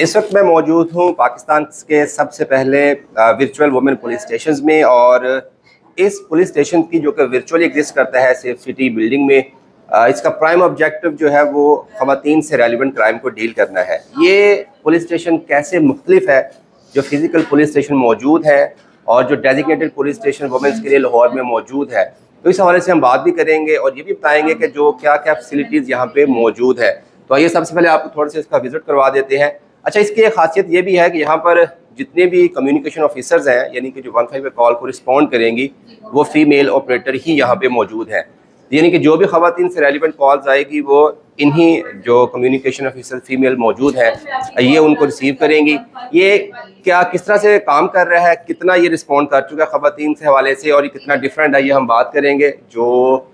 इस वक्त मैं मौजूद हूँ पाकिस्तान के सबसे पहले वर्चुअल वुमेन पुलिस स्टेशन में, और इस पुलिस स्टेशन की जो कि वर्चुअली एग्जिस्ट करता है सेफ सिटी बिल्डिंग में, इसका प्राइम ऑब्जेक्टिव जो है वो ख़वातीन से रेलिवेंट क्राइम को डील करना है। ये पुलिस स्टेशन कैसे मुख्तलिफ है जो फिज़िकल पुलिस स्टेशन मौजूद है और जो डेजिग्नेटेड पुलिस स्टेशन वुमेन्स के लिए लाहौर में मौजूद है, तो इस हवाले से हम बात भी करेंगे और ये भी बताएंगे कि जो क्या क्या फैसिलिटीज़ यहाँ पे मौजूद है। तो आइए सबसे पहले आपको थोड़ा सा इसका विज़िट करवा देते हैं। अच्छा, इसकी एक खासियत ये भी है कि यहाँ पर जितने भी कम्युनिकेशन ऑफिसर्स हैं, यानी कि जो 15 पे कॉल को रिस्पॉन्ड करेंगी, वो फीमेल ऑपरेटर ही यहाँ पे मौजूद हैं। यानी कि जो भी ख़वातीन से रेलिवेंट कॉल्स आएगी वो इन्हीं जो कम्युनिकेशन ऑफिसर फीमेल मौजूद हैं ये उनको रिसीव करेंगी। ये क्या किस तरह से काम कर रहा है, कितना ये रिस्पॉन्ड कर चुका है ख़वातीन से हवाले से, और ये कितना डिफरेंट है, ये हम बात करेंगे। जो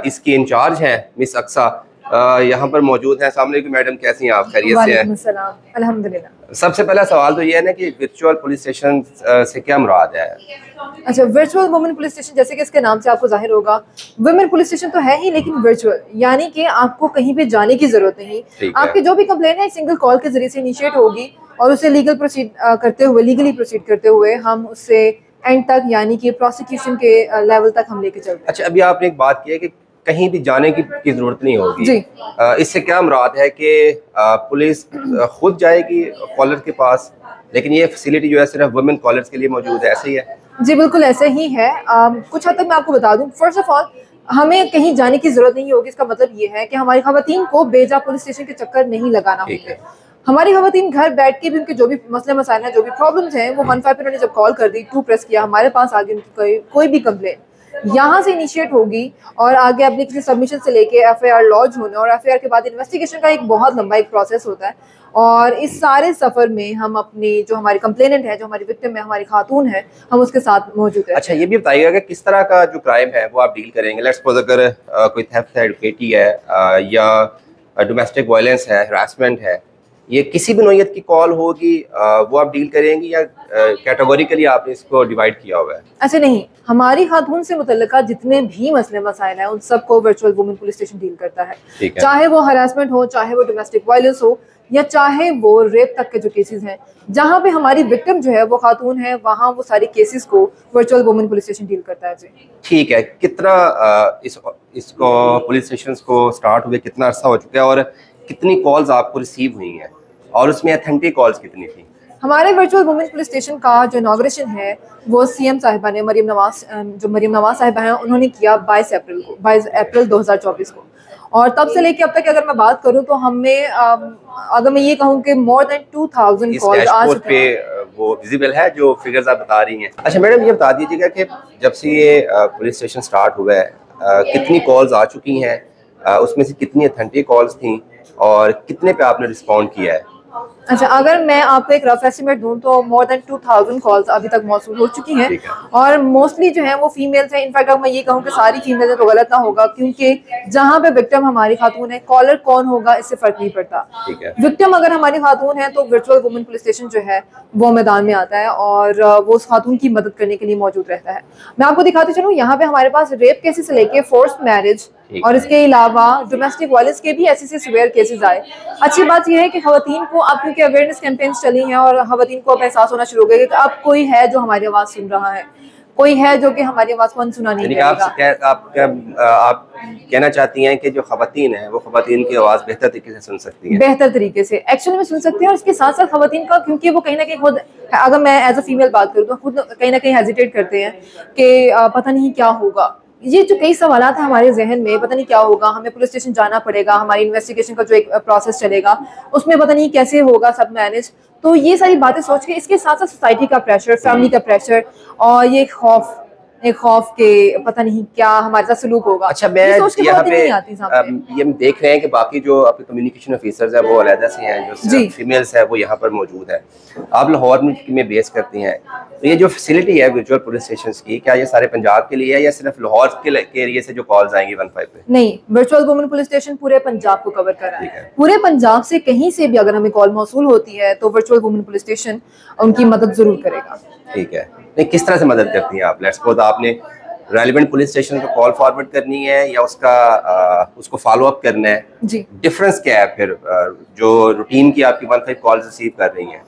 इसकी इंचार्ज हैं मिस अक्सा यहाँ पर मौजूद हैं। अस्सलाम वालेकुम मैडम, कैसी हैं आप? खैरियत से हैं? अल्हम्दुलिल्लाह। सबसे पहला सवाल तो ये है ना कि वर्चुअल पुलिस स्टेशन से क्या मुराद है? अच्छा, वर्चुअल वुमेन पुलिस स्टेशन, जैसे कि इसके नाम से आपको जाहिर होगा, वुमेन पुलिस स्टेशन तो है ही, लेकिन वर्चुअल, यानी कि आपको कहीं पे जाने की जरूरत नहीं। आपकी जो भी कंप्लेंट है सिंगल कॉल के जरिए से इनिशिएट होगी और उसे लीगली प्रोसीड करते हुए हम उससे एंड तक, यानी कि प्रोसिक्यूशन के लेवल तक हम लेके चलते हैं। अच्छा, अभी आपने एक बात की है कि कहीं भी जाने की जरूरत नहीं होगी जी। इससे क्या मुराद है कि पुलिस खुद जाएगी कॉलर के पास, लेकिन ये फैसिलिटी जो है सिर्फ वुमेन कॉलर्स के लिए मौजूद है, ऐसे ही है? जी बिल्कुल ऐसे ही है। कुछ हद तक मैं आपको बता दूं, फर्स्ट ऑफ ऑल हमें कहीं जाने की जरूरत नहीं होगी। इसका मतलब ये है कि हमारी ख़वातीन को बेजा पुलिस स्टेशन के चक्कर नहीं लगाना होंगे। हमारी ख़वातीन घर बैठ के भी उनके जो भी मसले मसाइल हैं, जो भी प्रॉब्लम्स हैं, वो 15 पे उन्होंने जब कॉल कर दी, 2 प्रेस किया, हमारे पास आगे उनकी कोई भी कंप्लेंट यहाँ से इनिशिएट होगी और आगे अपने किसी सबमिशन से लेके एफआईआर लॉन्च होने और एफआईआर के बाद इन्वेस्टिगेशन का एक बहुत लंबा एक प्रोसेस होता है। और इस सारे सफ़र में हम अपनी जो हमारी कंप्लेनेंट है, जो हमारी विक्टिम है, हमारी खातून है, हम उसके साथ मौजूद है। अच्छा, ये भी बताइएगा कि किस तरह का जो क्राइम है वो आप डील करेंगे? लेट्स सपोज अगर कोई थेफ्ट है, डकैती है या डोमेस्टिक वायलेंस है, हरासमेंट है, ये किसी भी नौयत की कॉल होगी वो आप डील करेंगी या कैटेगोरिकली आपने इसको डिवाइड किया हुआ है? ऐसे नहीं, हमारी खातून से मुतल्लिका जितने भी मसले मसाइल हैं उन सबको virtual women police station deal करता है। चाहे वो हरासमेंट हो, चाहे वो डोमेस्टिक वायलेंस हो, या चाहे वो रेप तक के जो केसेस हैं, जहाँ पे हमारी विक्टिम जो है वो खातून है, वहाँ वो सारे केसेस को virtual women police station deal करता है। जी ठीक है। कितना इसको पुलिस स्टेशन को स्टार्ट हुए कितना अर्सा हो चुका है और कितनी कॉल्स आपको रिसीव हुई हैं और उसमें ऑथेंटिक कॉल्स कितनी थी? हमारे वर्चुअल वुमेन पुलिस स्टेशन का जो इनॉग्रेशन है वो सीएम साहिबा ने, मरीम नवाज साहिबा हैं, उन्होंने किया 22 अप्रैल 2024 को। और तब से लेके अब तक अगर मैं बात करूं तो हमें अगर मैं ये कहूं कि मोर देन 2000 कॉल आ चुके हैं। वो विजिबल है जो फिगर्स आप बता रही हैं? अच्छा मैडम, ये बता दीजिएगा कि जब से ये पुलिस स्टेशन स्टार्ट हुआ है कितनी कॉल्स आ चुकी हैं, उसमें से कितनी ऑथेंटिक कॉल्स थी और कितने पे आपने रिस्पॉन्ड किया है? अच्छा, अगर मैं आपको एक रफ एस्टिमेट दूं तो मोर देन 2000 कॉल्स अभी तक मौसूल हो चुकी हैं और मोस्टली जो है वो फीमेल्स हैं। इनफैक्ट अगर मैं ये कहूं कि सारी फीमेल्स हैं तो गलत ना होगा, क्योंकि जहां पे विक्टिम हमारी खातून है, कॉलर कौन होगा इससे फर्क नहीं पड़ता। विक्टिम अगर हमारी खातून है तो वर्चुअल वुमेन पुलिस स्टेशन जो है वो मैदान में आता है और वो उस खातून की मदद करने के लिए मौजूद रहता है। मैं आपको दिखाती चलूँ, यहाँ पे हमारे पास रेप केसेस से लेके फोर्स्ड मैरिज और इसके अलावा डोमेस्टिक वायलेंस के भी ऐसे सिवियर केसेस आए। अच्छी बात यह है कि खवातीन को अब क्योंकि अवेयरनेस कैंपेन्स चली हैं और खवातीन को अब एहसास होना शुरू हो गया कि अब कोई है जो हमारी आवाज़ सुन रहा है, कोई है जो कि हमारी आवाज़ को अनसुना नहीं करेगा। आप कहना चाहती हैं कि जो खवातीन है वो खवातीन की आवाज़ बेहतर तरीके से सुन सकती है? बेहतर तरीके से एक्चुअली में सुन सकती है। और इसके साथ साथ खवातीन का, क्योंकि वो कहीं ना कहीं खुद, अगर मैं एज अ फीमेल बात करूँ तो खुद कहीं ना कहीं हेजिटेट करते हैं कि पता नहीं क्या होगा। ये जो कई सवालात हैं हमारे जहन में, पता नहीं क्या होगा, हमें पुलिस स्टेशन जाना पड़ेगा, हमारी इन्वेस्टिगेशन का जो एक प्रोसेस चलेगा उसमें पता नहीं कैसे होगा सब मैनेज। तो ये सारी बातें सोच के, इसके साथ साथ सोसाइटी का प्रेशर, फैमिली का प्रेशर और ये एक खौफ के पता नहीं क्या हमारे साथ सलूक होगा। अच्छा, मैं यहाँ पे ये देख रहे हैं कि बाकी जो आपके कम्युनिकेशन ऑफिसर्स हैं वो अलग से हैं, जो फीमेल्स है वो यहाँ पर मौजूद है। आप लाहौर में बेस करती हैं, तो ये जो फैसिलिटी है वर्चुअल पुलिस स्टेशन की, क्या ये सारे पंजाब के लिए है या सिर्फ लाहौर के एरिया से जो कॉल्स आएंगी 15 पे? नहीं, वर्चुअल वुमेन पुलिस स्टेशन पूरे पंजाब को कवर कर रहा है। पूरे पंजाब से कहीं से भी अगर हमें कॉल मौसूल होती है तो वर्चुअल वुमेन पुलिस स्टेशन उनकी मदद जरूर करेगा। ठीक है। नहीं, किस तरह से मदद करती हैं आप? लेट्स सपोज आपने रेलिवेंट पुलिस स्टेशन को कॉल फॉरवर्ड करनी है या उसको फॉलो अप करना है? जी, डिफरेंस क्या है फिर जो रूटीन की आपकी 15 कॉल रिसीव कर रही हैं?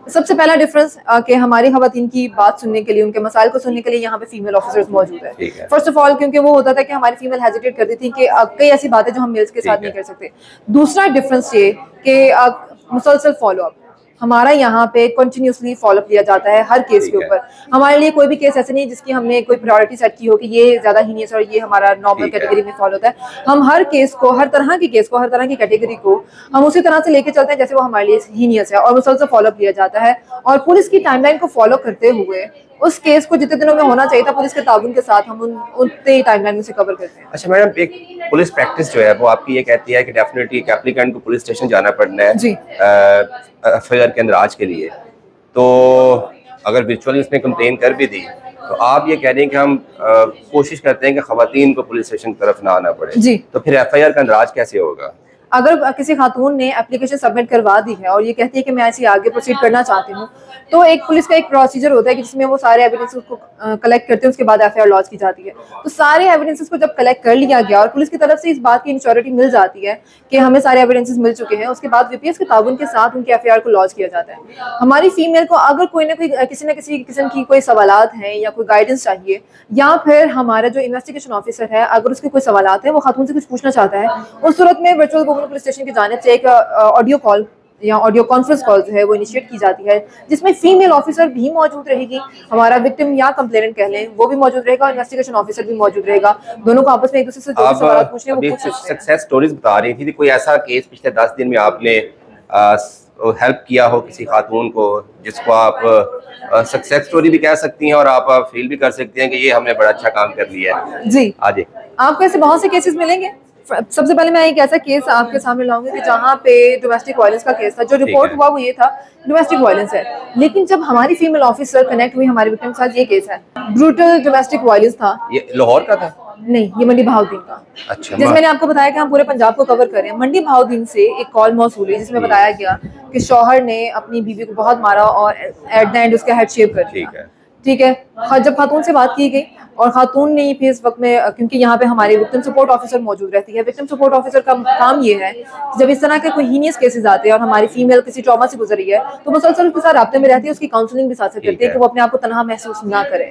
सबसे पहला डिफरेंस कि हमारी खवातीन की बात सुनने के लिए, उनके मसाइल को सुनने के लिए यहाँ पे फीमेल ऑफिसर्स मौजूद है। फर्स्ट ऑफ ऑल क्योंकि वो होता था कि हमारी फीमेल हेजिटेट करती थी कि कई ऐसी बातें जो हम मेल्स के साथ नहीं कर सकते। दूसरा डिफरेंस ये कि मुसलसल फॉलो अप, हमारा यहाँ पे कंटिन्यूसली फॉलोअप लिया जाता है हर केस के ऊपर। हमारे लिए कोई भी केस ऐसे नहीं जिसकी हमने कोई प्रायोरिटी सेट की हो कि ये ज्यादा हीनियस और ये हमारा नॉर्मल कैटेगरी में फॉलो होता है। हम हर केस को, हर तरह की केस को, हर तरह की कैटेगरी को हम उसी तरह से लेके चलते हैं जैसे वो हमारे लिए हीनियस है, और मुसलसल फॉलोअप लिया जाता है। और पुलिस की टाइमलाइन को फॉलो करते हुए उस केस को जितने दिनों में होना चाहिए था पुलिस के ताउन के साथ हम उतने ही टाइमलाइन में से कवर करते हैं। अच्छा मैडम, एक पुलिस प्रैक्टिस जो है वो आपकी ये कहती है कि डेफिनेटली एक एप्लीकेंट को पुलिस स्टेशन जाना पड़ना है जी एफआईआर के अंदर आज के लिए, तो अगर वर्चुअली उसने कंप्लेन कर भी दी तो आप ये कह रहे हैं कि हम कोशिश करते हैं कि खवातीन को पुलिस स्टेशन की तरफ ना आना पड़े जी। तो फिर एफआईआर का अंदराज कैसे होगा? अगर किसी खातून ने एप्लीकेशन सबमिट करवा दी है और ये कहती है कि मैं ऐसे आगे प्रोसीड करना चाहती हूँ, तो एक पुलिस का एक प्रोसीजर होता है कि जिसमें वो सारे एविडेंसेस को कलेक्ट करते हैं, उसके बाद एफआईआर लॉन्च की जाती है। तो सारे एविडेंसेस को जब कलेक्ट कर लिया गया और पुलिस की तरफ से इस बात की इंश्योरिटी मिल जाती है कि हमें सारे एविडेंसेस मिल चुके हैं, उसके बाद वीपीएस के ताउन के साथ उनके एफआईआर को लॉन्च किया जाता है। हमारी फीमेल को अगर कोई ना कोई किसी न किसी किस्म की कोई सवालात हैं या कोई गाइडेंस चाहिए, या फिर हमारा जो इन्वेस्टिगेशन ऑफिसर है अगर उसके कोई सवालात है, वो खातून से कुछ पूछना चाहता है, उस सूरत में वर्चुअल वुमेन पुलिस स्टेशन की जानिब से एक ऑडियो कॉल या ऑडियो कॉन्फ्रेंस कॉल जो है वो इनिशिएट की जाती है, जिसमें फीमेल ऑफिसर भी मौजूद रहेगी, हमारा विक्टिम या कंप्लेनेंट कह लें वो भी मौजूद रहेगा, इन्वेस्टिगेशन ऑफिसर भी मौजूद रहेगा। दोनों को आपस में एक दूसरे से जो सवाल पूछने वो पूछ सकते हैं। सक्सेस स्टोरीज बता रही थी, कोई ऐसा केस पिछले 10 दिन में आपने हेल्प किया हो किसी खातून को जिसको आप सक्सेस स्टोरी भी कह सकती हैं और आप फील भी कर सकती हैं कि ये हमने बड़ा अच्छा काम कर लिया है? जी, आगे आपको ऐसे बहुत से केसेस मिलेंगे। सबसे पहले मैं एक ऐसा केस आपके सामने लाऊंगी कि जहाँ पे डोमेस्टिक वायलेंस का केस था। जो रिपोर्ट हुआ वो ये था डोमेस्टिक वायलेंस है, लेकिन जब हमारी फीमेल ऑफिसर कनेक्ट हुई हमारे विक्टिम के साथ, ये केस है ब्रूटल डोमेस्टिक वायलेंस था। ये लाहौर का था? नहीं, ये मंडी बहाउद्दीन का। अच्छा, जैसे मैंने आपको बताया कि हम पूरे पंजाब को कवर कर रहे हैं। मंडी बहाउद्दीन से एक कॉल मौसूल है जिसमें बताया गया कि शौहर ने अपनी बीवी को बहुत मारा और एट द एंड उसका हेड शेव कर दिया। ठीक है, जब खातून से बात की गई और खातून ने फिर इस वक्त में, क्योंकि यहाँ पे हमारी विक्टिम सपोर्ट ऑफिसर मौजूद रहती है, विक्टिम सपोर्ट ऑफिसर का काम ये है जब इस तरह के कोई हीनियस केसेस आते हैं और हमारी फीमेल किसी ट्रॉमा से गुजर रही है तो मुसलसल उसके साथ राब्ते में रहती है, उसकी काउंसलिंग भी साथ साथ करती है कि वो अपने आप को तनहा महसूस ना करे।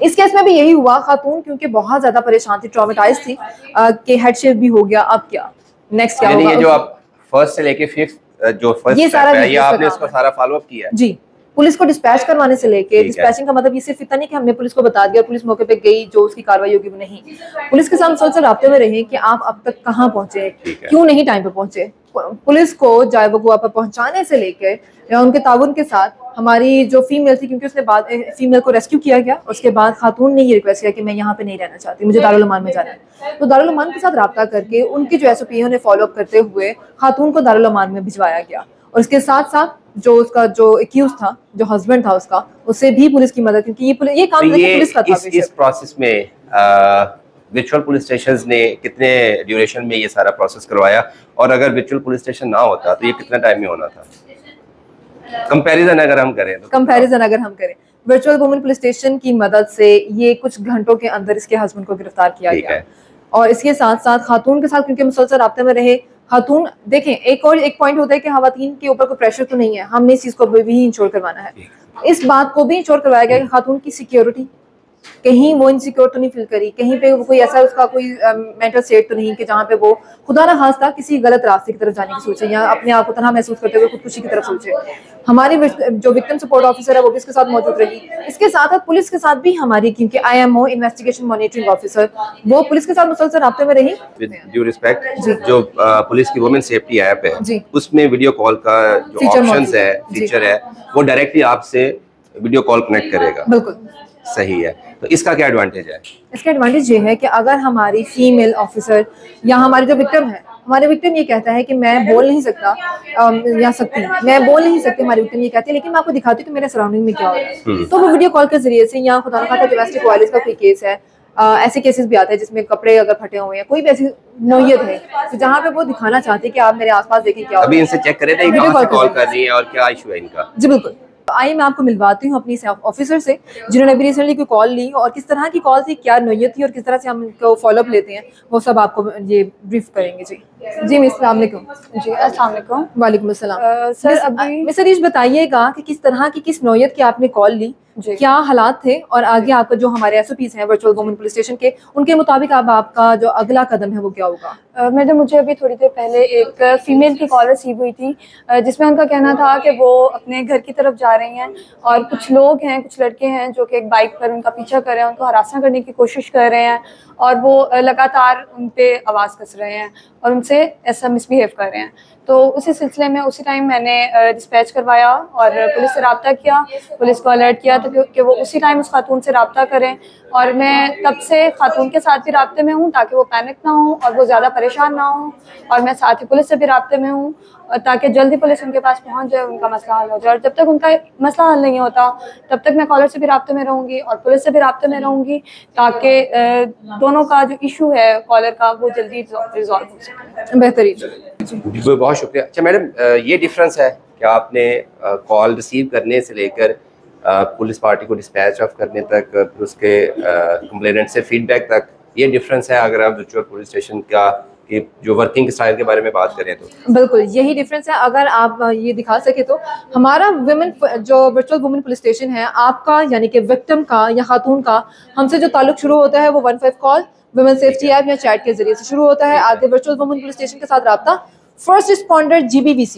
इस केस में भी यही हुआ, खातून क्योंकि बहुत ज्यादा परेशान थी, ट्रॉमेटाइज थी कि हेड शेव भी हो गया, अब क्या नेक्स्ट क्या होगा। ये जो आप फर्स्ट से लेके फिफ्थ जो फर्स्ट ये सारा है, ये आपने इसको सारा फॉलो अप किया? जी, पुलिस को डिस्पैच करवाने से लेके, डिस्पैचिंग का मतलब ये सिर्फ इतना नहीं कि हमने पुलिस को बता दिया, पुलिस मौके पे गई, जो उसकी कार्रवाई होगी वो नहीं, पुलिस के साथ मुसलसल राब्ते में रहे कि आप अब तक कहाँ पहुंचे, क्यों नहीं टाइम पे पहुंचे। पुलिस को जाए वो गोवा पर पहुंचाने से लेकर या उनके ताउन के साथ हमारी जो फीमेल थी, क्योंकि उसने बाद फीमेल को रेस्क्यू किया गया, उसके बाद खातून ने ये रिक्वेस्ट किया कि मैं यहाँ पे नहीं रहना चाहती, मुझे दारुल अमान में जाना है। तो दारुल अमान के साथ राब्ता करके उनकी जो एसओपी है उन्हें फॉलो अप करते हुए खातून को दारुल अमान में भिजवाया गया, और इसके साथ साथ जो उसका जो एक्यूज था, जो हस्बैंड था उसका, उससे भी पुलिस की मदद, क्योंकि ये काम तो पुलिस का था। इस प्रोसेस में वर्चुअल पुलिस स्टेशंस ने कितने ड्यूरेशन में ये सारा प्रोसेस करवाया, और अगर वर्चुअल पुलिस स्टेशन ना होता तो ये कितना टाइम में होना था? कंपैरिजन अगर हम करें वर्चुअल वुमेन पुलिस स्टेशन की मदद से ये कुछ घंटों के अंदर इसके हस्बैंड को गिरफ्तार किया गया, और इसके साथ साथ खातून के साथ क्योंकि मुसलसल राब्ते में रहे खातून। देखें, एक पॉइंट होता है कि खवातीन के ऊपर कोई प्रेशर तो नहीं है, हमने इस चीज को भी इंश्योर करवाना है। इस बात को भी इंश्योर करवाया गया कि खातून की सिक्योरिटी, कहीं वो इनसिक्योर तो नहीं फील करी, कहीं पे कोई ऐसा उसका कोई मेंटल स्टेट तो नहीं कि जहाँ पे वो खुदा ना खास्ता किसी गलत रास्ते की तरफ जाने की सोचे या अपने आप को तनहा महसूस करते हुए खुदकुशी की तरफ सोचे। हमारी जो विक्टिम सपोर्ट ऑफिसर है वो भी इसके साथ मौजूद रही। इसके साथ साथ पुलिस के साथ भी हमारी, क्योंकि IMO इन्वेस्टिगेशन मॉनिटरिंग ऑफिसर, वो पुलिस के साथ मुसलसल राब्ते में रही। विद ड्यू रिस्पेक्ट, जो पुलिस की वुमेन सेफ्टी ऐप है उसमें वीडियो कॉल का जो ऑप्शंस है, फीचर है, वो डायरेक्टली आपसे वीडियो कॉल कनेक्ट करेगा। बिल्कुल सही है। तो इसका क्या एडवांटेज है? इसका एडवांटेज ये है कि अगर हमारी फीमेल ऑफिसर या हमारी जो विक्टिम है, हमारे विक्टिम ये कहता है कि मैं बोल नहीं सकता या सकती, मैं बोल नहीं सकती, हमारी विक्टिम ये कहती है, लेकिन मैं आपको दिखाती हूँ कि मेरे सराउंडिंग में क्या हो रहा है, तो वो वीडियो कॉल के जरिए से, या खुदा न खास्ता डोमेस्टिक वायलेंस का कोई केस है, ऐसे केसेस भी आते हैं जिसमें कपड़े अगर फटे हुए हैं, कोई भी ऐसी नौयत है तो जहाँ पे वो दिखाना चाहते हैं कि आप मेरे आसपास देखें क्या हो रहा है। अभी इनसे चेक करें वीडियो कॉल कर रही है और क्या इशू है इनका। जी बिल्कुल, तो आइए मैं आपको मिलवाती हूँ अपनी ऑफिसर से जिन्होंने अभी रिसेंटली कोई कॉल ली और किस तरह की कॉल थी, क्या नोयत थी और किस तरह से हम उनको फॉलोअप लेते हैं, वो सब आपको ये ब्रीफ करेंगे। जी मिस, अस्सलाम वालेकुम। जी अस्सलाम वालेकुम। वालेकुम अस्सलाम। सर अभी मिस अरीश बताइएगा कि किस तरह की किस नोयत की आपने कॉल ली, क्या हालात थे और आगे आपका जो हमारे एसओपीज हैं वर्चुअल वुमेन पुलिस स्टेशन के, उनके मुताबिक अब आपका जो अगला कदम है वो क्या होगा? मैडम मुझे अभी थोड़ी देर पहले एक फ़ीमेल की कॉल रिसीव हुई थी जिसमें उनका कहना था कि वो अपने घर की तरफ जा रही हैं और कुछ लोग हैं, कुछ लड़के हैं जो कि एक बाइक पर उनका पीछा कर रहे हैं, उनको हरासा करने की कोशिश कर रहे हैं और वो लगातार उन पर आवाज़ कस रहे हैं और उनसे ऐसा मिसबिहेव कर रहे हैं। तो उसी सिलसिले में उसी टाइम मैंने डिस्पैच करवाया और पुलिस से रब्ता किया, पुलिस को अलर्ट किया तो कि वो उसी टाइम उस खातून से रब्ता करें और मैं तब से खातून के साथ भी रब्ते में हूँ ताकि वो पैनिक ना हो और वो ज़्यादा परेशान ना हो, और मैं साथ ही पुलिस से भी रब्ते में हूँ ताकि जल्दी पुलिस उनके पास पहुँच जाए, उनका मसला हल हो जाए। और जब तक उनका मसला हल नहीं होता तब तक मैं कॉलर से भी रब्ते में रहूँगी और पुलिस से भी रब्ते में रहूँगी ताकि दोनों का जो इशू है कॉलर का वो जल्दी रिजॉल्व हो सके। बेहतरीन, बहुत शुक्रिया। अच्छा मैडम, ये डिफरेंस है कि आपने कॉल रिसीव करने से लेकर पुलिस पार्टी को डिस्पैच ऑफ करने तक, फिर उसके कंप्लेनेंट से फीडबैक तक, ये डिफरेंस है अगर आप वर्चुअल पुलिस स्टेशन का कि जो वर्किंग स्टाइल के बारे में बात करें तो? बिल्कुल यही डिफरेंस है। अगर आप ये दिखा सके तो हमारा वुमेन जो वर्चुअल वुमेन पुलिस स्टेशन है, आपका यानी कि विक्टिम का या खातून का हमसे जो ताल्लुक शुरू होता है वो 15 कॉल वुमेन सेफ्टी ऐप या चैट के जरिए से शुरू होता है। आगे वर्चुअल वुमेन पुलिस स्टेशन के साथ रब्ता फर्स्ट रिस्पॉन्डर GBVC,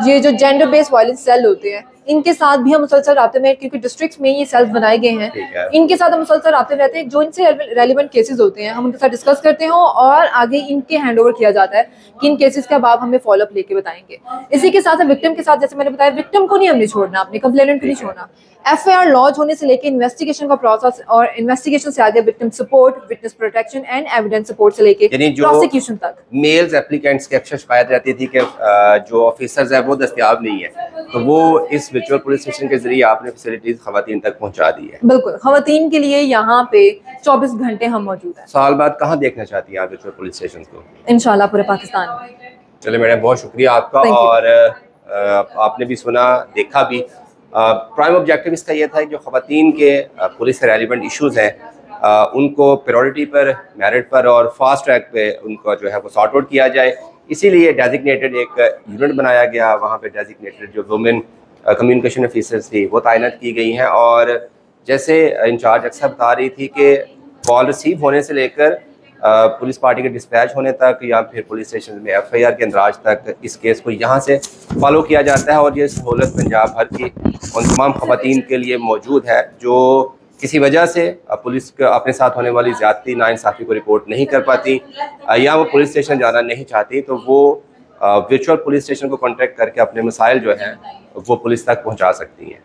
ये जो जेंडर बेस्ड वायलेंस सेल होते हैं, इनके साथ भी हम मुसलसल राब्ते में, क्योंकि डिस्ट्रिक्ट्स में ये सेल्स बनाए गए हैं, इनके साथ हम मुसलसल राब्ते में रहते हैं। जो इनसे रेलिवेंट केसेस होते हैं हम उनके साथ डिस्कस करते हैं और आगे इनके हैंड ओवर किया जाता है कि इन केसेस के अब आप हमें फॉलोअप लेके बताएंगे। इसी के साथ विक्टिम के साथ, जैसे मैंने बताया, विक्टिम को नहीं हमने छोड़ना, अपने कंप्लेनेंट को नहीं छोड़ना। FIR लॉन्च होने से लेकर इन्वेस्टिगेशन का प्रोसेस और इन्वेस्टिगेशन से आगे victim support, witness protection and evidence support से लेकर प्रोसिक्यूशन तक। मेल्स एप्लीकेंट्स की अक्सर शिकायत रहती थी कि जो ऑफिसर्स है वो दस्तयाब नहीं है, तो वो इस वर्चुअल पुलिस स्टेशन के जरिए आपने फैसिलिटीज खवातीन तक पहुंचा दी है। बिल्कुल, खवातीन के लिए यहाँ पे 24 घंटे हम मौजूद हैं। साल बाद कहाँ देखना चाहती हैं आप वर्चुअल पुलिस स्टेशन को? इंशाल्लाह पूरे पाकिस्तान में। चलिए मैडम, बहुत शुक्रिया आपका। और आपने भी सुना, देखा भी, प्राइम ऑब्जेक्टिव इसका ये था कि जो खवातीन के पुलिस से रेलिवेंट इश्यूज़ हैं उनको प्रायोरिटी पर, मेरिट पर और फास्ट ट्रैक पे उनको जो है वो सॉर्ट आउट किया जाए। इसीलिए डेजिग्नेटेड एक यूनिट बनाया गया, वहाँ पे डेजिग्नेटेड जो वुमेन कम्युनिकेशन ऑफिसर्स थी वो तैनात की गई हैं। और जैसे इंचार्ज अक्सर बता रही थी कि कॉल रिसीव होने से लेकर पुलिस पार्टी के डिस्पैच होने तक या फिर पुलिस स्टेशन में FIR के अंदराज तक इस केस को यहाँ से फॉलो किया जाता है। और ये सहूलत पंजाब भर की उन तमाम खवातीन के लिए मौजूद है जो किसी वजह से पुलिस के अपने साथ होने वाली ज़्यादती, नाइंसाफ़ी को रिपोर्ट नहीं कर पाती या वो पुलिस स्टेशन जाना नहीं चाहती, तो वो वर्चुअल पुलिस स्टेशन को कॉन्टैक्ट करके अपने मसाइल जो हैं वो पुलिस तक पहुँचा सकती हैं।